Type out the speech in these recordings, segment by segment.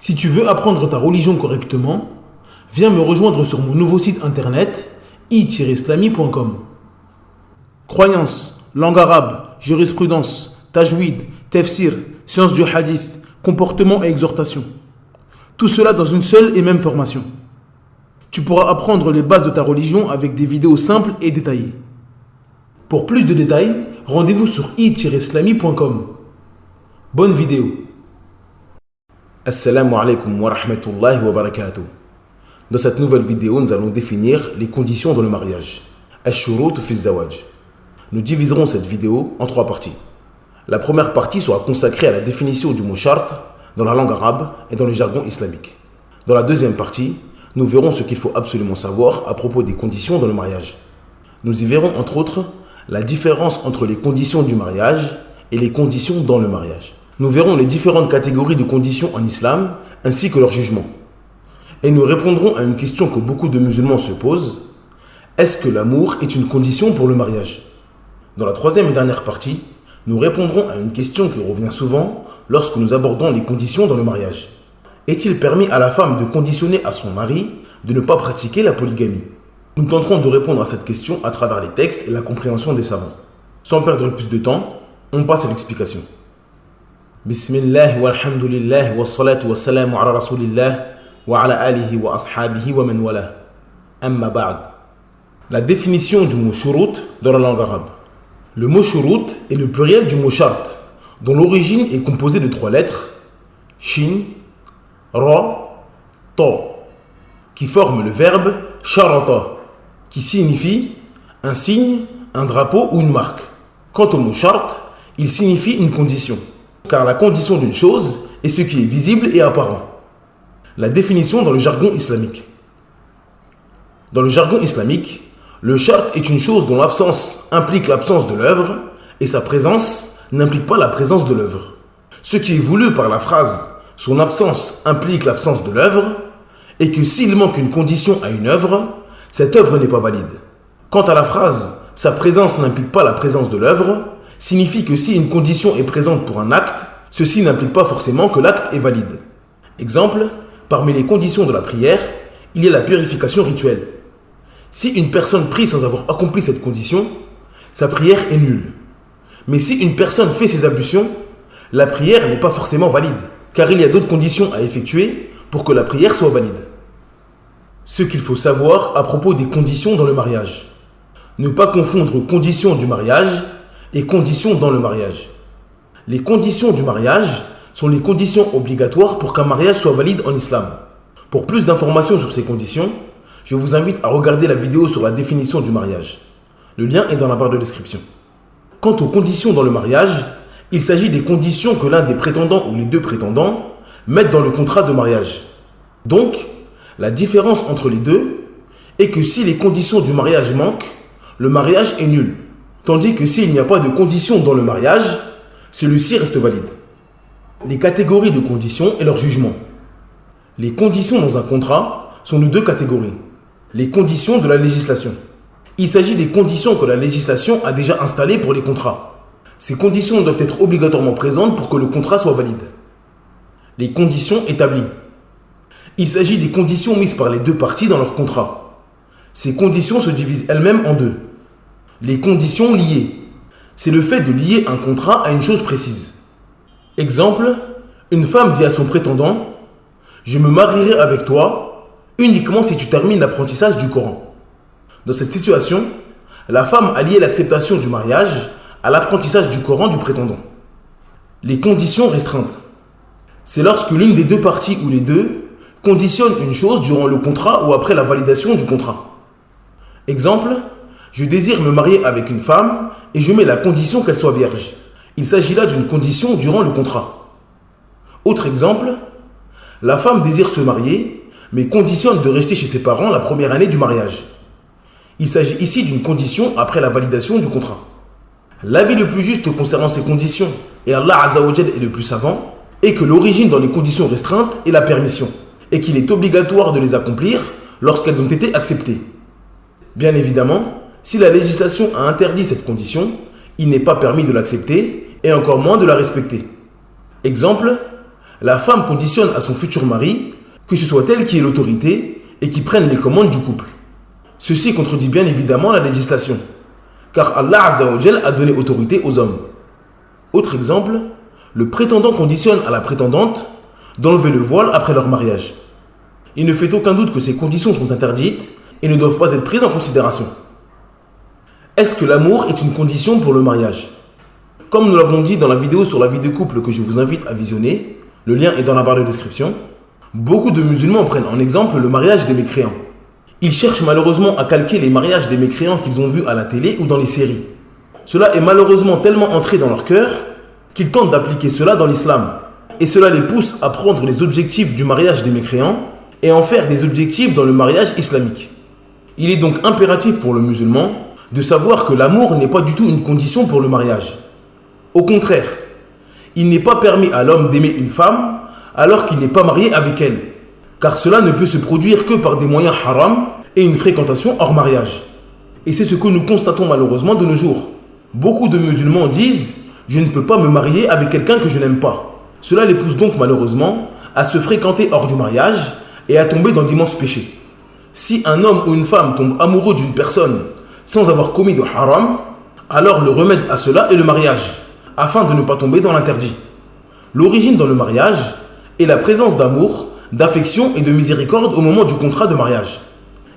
Si tu veux apprendre ta religion correctement, viens me rejoindre sur mon nouveau site internet i-islami.com. Croyances, langue arabe, jurisprudence, tajwid, tafsir, sciences du hadith, comportement et exhortation. Tout cela dans une seule et même formation. Tu pourras apprendre les bases de ta religion avec des vidéos simples et détaillées. Pour plus de détails, rendez-vous sur i-islami.com. Bonne vidéo. Assalamu alaikum wa rahmatullahi wa barakatuh. Dans cette nouvelle vidéo, nous allons définir les conditions dans le mariage. Ash-shurut fi az-zawaj. Nous diviserons cette vidéo en 3 parties. La première partie sera consacrée à la définition du mot shart dans la langue arabe et dans le jargon islamique. Dans la deuxième partie, nous verrons ce qu'il faut absolument savoir à propos des conditions dans le mariage. Nous y verrons entre autres la différence entre les conditions du mariage et les conditions dans le mariage. Nous verrons les différentes catégories de conditions en islam ainsi que leur jugement. Et nous répondrons à une question que beaucoup de musulmans se posent. Est-ce que l'amour est une condition pour le mariage? Dans la troisième et dernière partie, nous répondrons à une question qui revient souvent lorsque nous abordons les conditions dans le mariage. Est-il permis à la femme de conditionner à son mari de ne pas pratiquer la polygamie? Nous tenterons de répondre à cette question à travers les textes et la compréhension des savants. Sans perdre plus de temps, on passe à l'explication. Bismillah walhamdulillah wa salatu wa salamu ala rasulillah wa ala alihi wa ashabihi wa man wala. Amma ba'd. La définition du mot shurut dans la langue arabe. Le mot shurut est le pluriel du mot shart, dont l'origine est composée de 3 lettres, shin, ra, ta, qui forment le verbe sharata, qui signifie un signe, un drapeau ou une marque. Quant au mot shart, il signifie une condition, car la condition d'une chose est ce qui est visible et apparent. La définition dans le jargon islamique. Dans le jargon islamique, le shart est une chose dont l'absence implique l'absence de l'œuvre et sa présence n'implique pas la présence de l'œuvre. Ce qui est voulu par la phrase « son absence implique l'absence de l'œuvre » est que s'il manque une condition à une œuvre, cette œuvre n'est pas valide. Quant à la phrase « sa présence n'implique pas la présence de l'œuvre » signifie que si une condition est présente pour un acte, ceci n'implique pas forcément que l'acte est valide. Exemple, parmi les conditions de la prière, il y a la purification rituelle. Si une personne prie sans avoir accompli cette condition, sa prière est nulle. Mais si une personne fait ses ablutions, la prière n'est pas forcément valide, car il y a d'autres conditions à effectuer pour que la prière soit valide. Ce qu'il faut savoir à propos des conditions dans le mariage. Ne pas confondre conditions du mariage et conditions dans le mariage. Les conditions du mariage sont les conditions obligatoires pour qu'un mariage soit valide en islam. Pour plus d'informations sur ces conditions, je vous invite à regarder la vidéo sur la définition du mariage. Le lien est dans la barre de description. Quant aux conditions dans le mariage, il s'agit des conditions que l'un des prétendants ou les 2 prétendants mettent dans le contrat de mariage. Donc, la différence entre les deux est que si les conditions du mariage manquent, le mariage est nul. Tandis que s'il n'y a pas de conditions dans le mariage, celui-ci reste valide. Les catégories de conditions et leur jugement. Les conditions dans un contrat sont de 2 catégories. Les conditions de la législation. Il s'agit des conditions que la législation a déjà installées pour les contrats. Ces conditions doivent être obligatoirement présentes pour que le contrat soit valide. Les conditions établies. Il s'agit des conditions mises par les 2 parties dans leur contrat. Ces conditions se divisent elles-mêmes en 2. Les conditions liées. C'est le fait de lier un contrat à une chose précise. Exemple, une femme dit à son prétendant « Je me marierai avec toi uniquement si tu termines l'apprentissage du Coran. » Dans cette situation, la femme a lié l'acceptation du mariage à l'apprentissage du Coran du prétendant. Les conditions restreintes. C'est lorsque l'une des 2 parties ou les 2 conditionnent une chose durant le contrat ou après la validation du contrat. Exemple, je désire me marier avec une femme et je mets la condition qu'elle soit vierge. Il s'agit là d'une condition durant le contrat. Autre exemple, la femme désire se marier mais conditionne de rester chez ses parents la première année du mariage. Il s'agit ici d'une condition après la validation du contrat. L'avis le plus juste concernant ces conditions, et Allah Azza wa Jal est le plus savant, est que l'origine dans les conditions restreintes est la permission, et qu'il est obligatoire de les accomplir lorsqu'elles ont été acceptées. Bien évidemment, si la législation a interdit cette condition, il n'est pas permis de l'accepter, et encore moins de la respecter. Exemple, La femme conditionne à son futur mari que ce soit elle qui ait l'autorité et qui prenne les commandes du couple. Ceci contredit bien évidemment la législation, car Allah Azza wa Jal a donné autorité aux hommes. Autre exemple, le prétendant conditionne à la prétendante d'enlever le voile après leur mariage. Il ne fait aucun doute que ces conditions sont interdites et ne doivent pas être prises en considération. Est-ce que l'amour est une condition pour le mariage? Comme nous l'avons dit dans la vidéo sur la vie de couple que je vous invite à visionner, le lien est dans la barre de description, beaucoup de musulmans prennent en exemple le mariage des mécréants. Ils cherchent malheureusement à calquer les mariages des mécréants qu'ils ont vus à la télé ou dans les séries. Cela est malheureusement tellement entré dans leur cœur qu'ils tentent d'appliquer cela dans l'islam. Et cela les pousse à prendre les objectifs du mariage des mécréants et en faire des objectifs dans le mariage islamique. Il est donc impératif pour le musulman de savoir que l'amour n'est pas du tout une condition pour le mariage. Au contraire, il n'est pas permis à l'homme d'aimer une femme alors qu'il n'est pas marié avec elle, car cela ne peut se produire que par des moyens haram et une fréquentation hors mariage. Et c'est ce que nous constatons malheureusement de nos jours. Beaucoup de musulmans disent « je ne peux pas me marier avec quelqu'un que je n'aime pas ». Cela les pousse donc malheureusement à se fréquenter hors du mariage et à tomber dans d'immenses péchés. Si un homme ou une femme tombe amoureux d'une personne sans avoir commis de haram, alors le remède à cela est le mariage, afin de ne pas tomber dans l'interdit. L'origine dans le mariage est la présence d'amour, d'affection et de miséricorde au moment du contrat de mariage.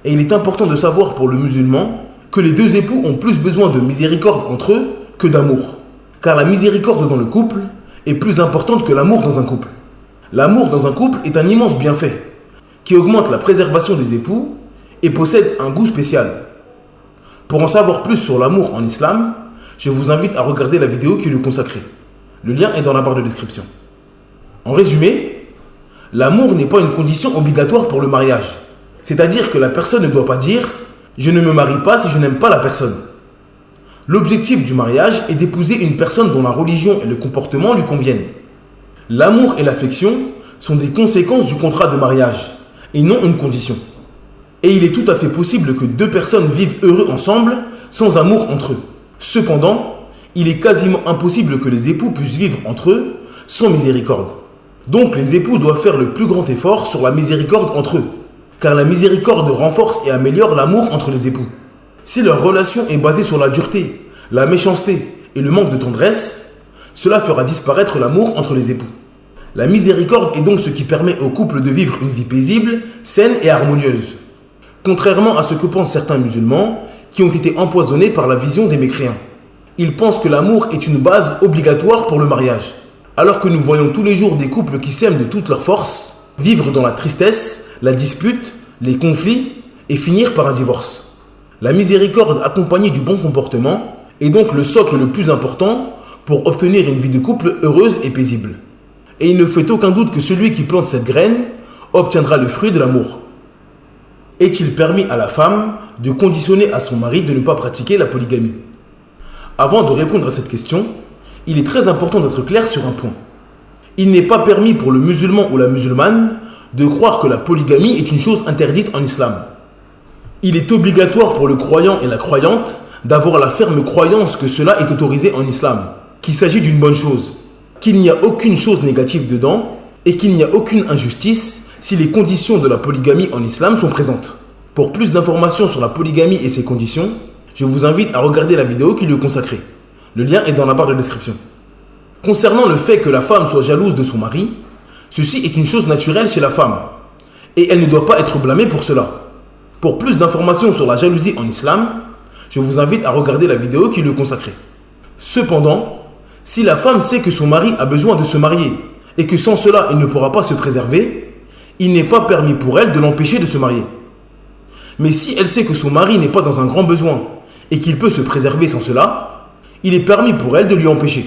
Et il est important de savoir pour le musulman que les deux époux ont plus besoin de miséricorde entre eux que d'amour. Car la miséricorde dans le couple est plus importante que l'amour dans un couple. L'amour dans un couple est un immense bienfait qui augmente la préservation des époux et possède un goût spécial. Pour en savoir plus sur l'amour en islam, je vous invite à regarder la vidéo qui lui est consacrée. Le lien est dans la barre de description. En résumé, l'amour n'est pas une condition obligatoire pour le mariage. C'est-à-dire que la personne ne doit pas dire « je ne me marie pas si je n'aime pas la personne ». L'objectif du mariage est d'épouser une personne dont la religion et le comportement lui conviennent. L'amour et l'affection sont des conséquences du contrat de mariage et non une condition. Et il est tout à fait possible que deux personnes vivent heureux ensemble sans amour entre eux. Cependant, il est quasiment impossible que les époux puissent vivre entre eux sans miséricorde. Donc les époux doivent faire le plus grand effort sur la miséricorde entre eux, car la miséricorde renforce et améliore l'amour entre les époux. Si leur relation est basée sur la dureté, la méchanceté et le manque de tendresse, cela fera disparaître l'amour entre les époux. La miséricorde est donc ce qui permet au couple de vivre une vie paisible, saine et harmonieuse. Contrairement à ce que pensent certains musulmans qui ont été empoisonnés par la vision des mécréants. Ils pensent que l'amour est une base obligatoire pour le mariage, alors que nous voyons tous les jours des couples qui s'aiment de toutes leurs forces, vivre dans la tristesse, la dispute, les conflits et finir par un divorce. La miséricorde accompagnée du bon comportement est donc le socle le plus important pour obtenir une vie de couple heureuse et paisible. Et il ne fait aucun doute que celui qui plante cette graine obtiendra le fruit de l'amour. Est-il permis à la femme de conditionner à son mari de ne pas pratiquer la polygamie? Avant de répondre à cette question, il est très important d'être clair sur un point. Il n'est pas permis pour le musulman ou la musulmane de croire que la polygamie est une chose interdite en islam. Il est obligatoire pour le croyant et la croyante d'avoir la ferme croyance que cela est autorisé en islam, qu'il s'agit d'une bonne chose, qu'il n'y a aucune chose négative dedans et qu'il n'y a aucune injustice si les conditions de la polygamie en islam sont présentes. Pour plus d'informations sur la polygamie et ses conditions, je vous invite à regarder la vidéo qui lui est consacrée. Le lien est dans la barre de description. Concernant le fait que la femme soit jalouse de son mari, ceci est une chose naturelle chez la femme et elle ne doit pas être blâmée pour cela. Pour plus d'informations sur la jalousie en islam, je vous invite à regarder la vidéo qui lui est consacrée. Cependant, si la femme sait que son mari a besoin de se marier et que sans cela il ne pourra pas se préserver, il n'est pas permis pour elle de l'empêcher de se marier. Mais si elle sait que son mari n'est pas dans un grand besoin et qu'il peut se préserver sans cela, il est permis pour elle de lui empêcher.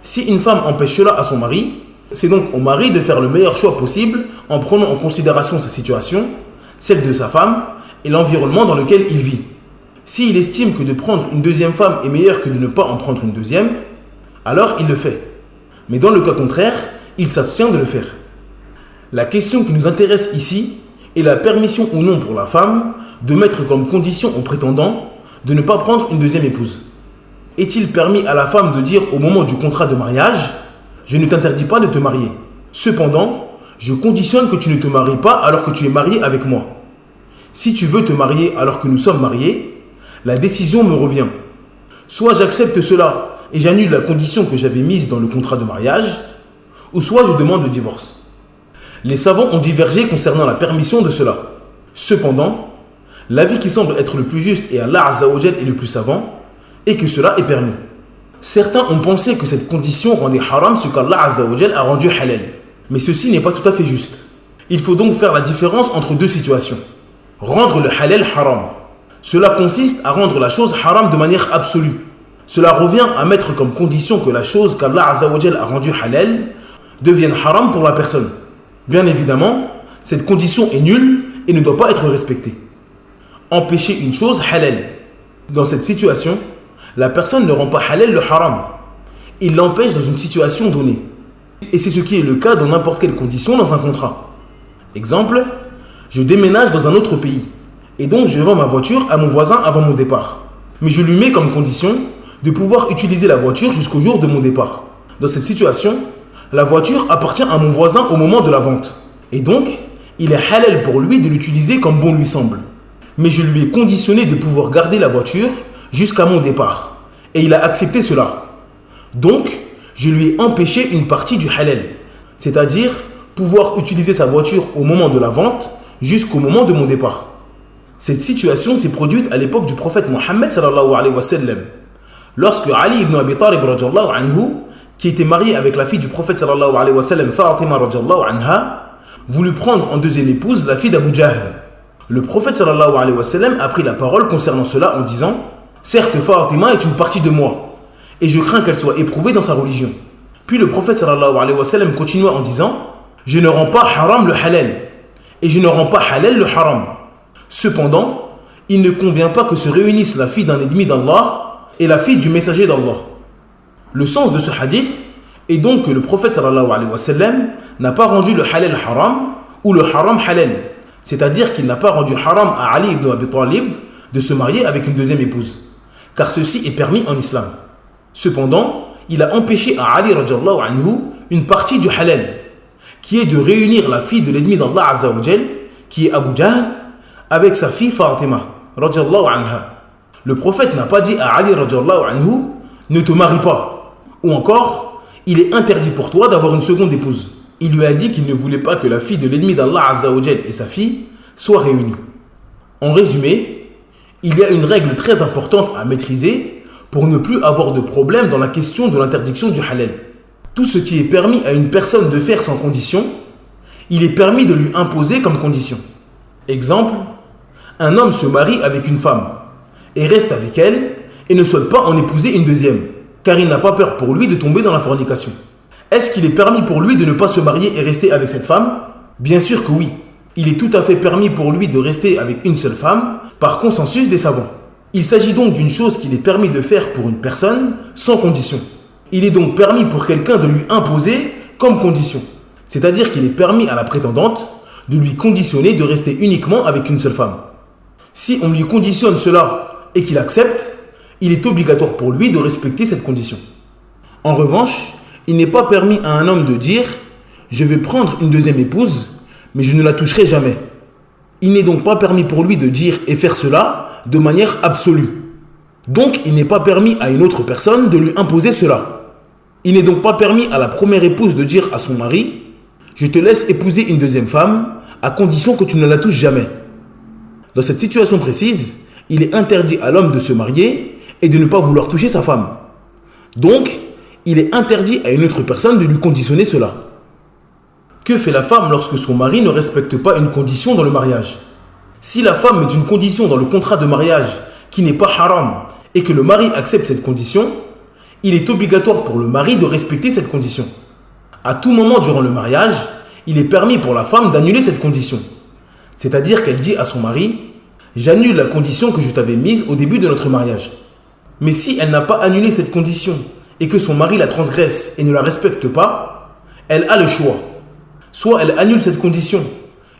Si une femme empêche cela à son mari, c'est donc au mari de faire le meilleur choix possible en prenant en considération sa situation, celle de sa femme et l'environnement dans lequel il vit. S'il estime que de prendre une deuxième femme est meilleur que de ne pas en prendre une deuxième, alors il le fait. Mais dans le cas contraire, il s'abstient de le faire. La question qui nous intéresse ici est la permission ou non pour la femme de mettre comme condition au prétendant de ne pas prendre une deuxième épouse. Est-il permis à la femme de dire au moment du contrat de mariage « Je ne t'interdis pas de te marier » Cependant, je conditionne que tu ne te maries pas alors que tu es marié avec moi. Si tu veux te marier alors que nous sommes mariés, la décision me revient. Soit j'accepte cela et j'annule la condition que j'avais mise dans le contrat de mariage, ou soit je demande le divorce. Les savants ont divergé concernant la permission de cela. Cependant, l'avis qui semble être le plus juste et Allah Azza wa Jal est le plus savant est que cela est permis. Certains ont pensé que cette condition rendait haram ce qu'Allah Azza wa Jal a rendu halal. Mais ceci n'est pas tout à fait juste. Il faut donc faire la différence entre deux situations. Rendre le halal haram. Cela consiste à rendre la chose haram de manière absolue. Cela revient à mettre comme condition que la chose qu'Allah Azza wa Jal a rendue halal devienne haram pour la personne. Bien évidemment, cette condition est nulle et ne doit pas être respectée. Empêcher une chose halal. Dans cette situation, la personne ne rend pas halal le haram. Il l'empêche dans une situation donnée. Et c'est ce qui est le cas dans n'importe quelle condition dans un contrat. Exemple, je déménage dans un autre pays et donc je vends ma voiture à mon voisin avant mon départ. Mais je lui mets comme condition de pouvoir utiliser la voiture jusqu'au jour de mon départ. Dans cette situation, la voiture appartient à mon voisin au moment de la vente. Et donc, il est halal pour lui de l'utiliser comme bon lui semble. Mais je lui ai conditionné de pouvoir garder la voiture jusqu'à mon départ. Et il a accepté cela. Donc, je lui ai empêché une partie du halal. C'est-à-dire pouvoir utiliser sa voiture au moment de la vente jusqu'au moment de mon départ. Cette situation s'est produite à l'époque du prophète Mohammed sallallahu alayhi wa sallam. Lorsque Ali ibn Abi Talib radiyallahu anhu, qui était marié avec la fille du prophète sallallahu alayhi wa sallam, Fatima radiyallahu anha, voulut prendre en deuxième épouse la fille d'Abu Jahl. Le prophète sallallahu alayhi wa sallam a pris la parole concernant cela en disant « Certes, Fatima est une partie de moi, et je crains qu'elle soit éprouvée dans sa religion. » Puis le prophète sallallahu alayhi wa sallam continua en disant « Je ne rends pas haram le halal, et je ne rends pas halal le haram. » Cependant, il ne convient pas que se réunissent la fille d'un ennemi d'Allah et la fille du messager d'Allah. Le sens de ce hadith est donc que le prophète sallallahu alayhi wa sallam n'a pas rendu le halal haram ou le haram halal. C'est-à-dire qu'il n'a pas rendu haram à Ali ibn Abi Talib de se marier avec une deuxième épouse, car ceci est permis en islam. Cependant, il a empêché à Ali radiyallahu anhu une partie du halal, qui est de réunir la fille de l'ennemi d'Allah Azza wa Jal, qui est Abu Jahl, avec sa fille Fatima radiyallahu anha. Le prophète n'a pas dit à Ali radiyallahu anhu ne te marie pas, ou encore il est interdit pour toi d'avoir une seconde épouse. Il lui a dit qu'il ne voulait pas que la fille de l'ennemi d'Allah Azza wa Jal et sa fille soient réunies. En résumé, il y a une règle très importante à maîtriser pour ne plus avoir de problème dans la question de l'interdiction du halal. Tout ce qui est permis à une personne de faire sans condition, il est permis de lui imposer comme condition. Exemple, un homme se marie avec une femme et reste avec elle et ne souhaite pas en épouser une deuxième, car il n'a pas peur pour lui de tomber dans la fornication. Est-ce qu'il est permis pour lui de ne pas se marier et rester avec cette femme? Bien sûr que oui. Il est tout à fait permis pour lui de rester avec une seule femme par consensus des savants. Il s'agit donc d'une chose qu'il est permis de faire pour une personne sans condition. Il est donc permis pour quelqu'un de lui imposer comme condition. C'est-à-dire qu'il est permis à la prétendante de lui conditionner de rester uniquement avec une seule femme. Si on lui conditionne cela et qu'il accepte, il est obligatoire pour lui de respecter cette condition. En revanche, il n'est pas permis à un homme de dire « Je vais prendre une deuxième épouse, mais je ne la toucherai jamais ». Il n'est donc pas permis pour lui de dire et faire cela de manière absolue. Donc, il n'est pas permis à une autre personne de lui imposer cela. Il n'est donc pas permis à la première épouse de dire à son mari « Je te laisse épouser une deuxième femme, à condition que tu ne la touches jamais ». Dans cette situation précise, il est interdit à l'homme de se marier et de ne pas vouloir toucher sa femme. Donc, il est interdit à une autre personne de lui conditionner cela. Que fait la femme lorsque son mari ne respecte pas une condition dans le mariage? Si la femme met une condition dans le contrat de mariage qui n'est pas haram et que le mari accepte cette condition, il est obligatoire pour le mari de respecter cette condition. À tout moment durant le mariage, il est permis pour la femme d'annuler cette condition. C'est-à-dire qu'elle dit à son mari « J'annule la condition que je t'avais mise au début de notre mariage. » Mais si elle n'a pas annulé cette condition et que son mari la transgresse et ne la respecte pas, elle a le choix. Soit elle annule cette condition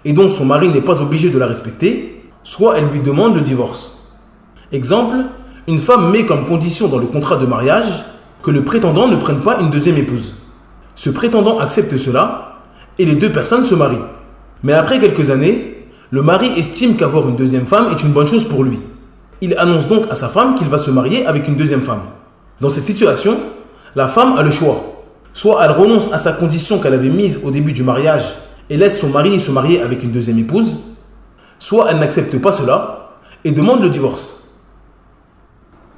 et donc son mari n'est pas obligé de la respecter, soit elle lui demande le divorce. Exemple, une femme met comme condition dans le contrat de mariage que le prétendant ne prenne pas une deuxième épouse. Ce prétendant accepte cela et les deux personnes se marient. Mais après quelques années, le mari estime qu'avoir une deuxième femme est une bonne chose pour lui. Il annonce donc à sa femme qu'il va se marier avec une deuxième femme. Dans cette situation, la femme a le choix. Soit elle renonce à sa condition qu'elle avait mise au début du mariage et laisse son mari se marier avec une deuxième épouse, soit elle n'accepte pas cela et demande le divorce.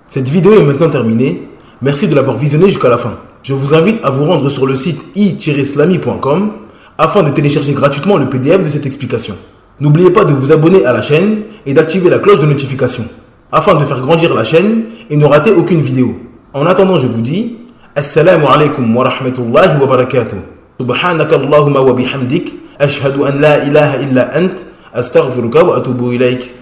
Cette vidéo est maintenant terminée. Merci de l'avoir visionnée jusqu'à la fin. Je vous invite à vous rendre sur le site i-islami.com afin de télécharger gratuitement le PDF de cette explication. N'oubliez pas de vous abonner à la chaîne et d'activer la cloche de notification afin de faire grandir la chaîne et ne rater aucune vidéo. En attendant, je vous dis Assalamu alaikum wa rahmatullahi wa barakatuh. Subhanaka Allahumma wa bihamdik. Ashhadu an la ilaha illa ant. Astaghfiruka wa atubu ilayk.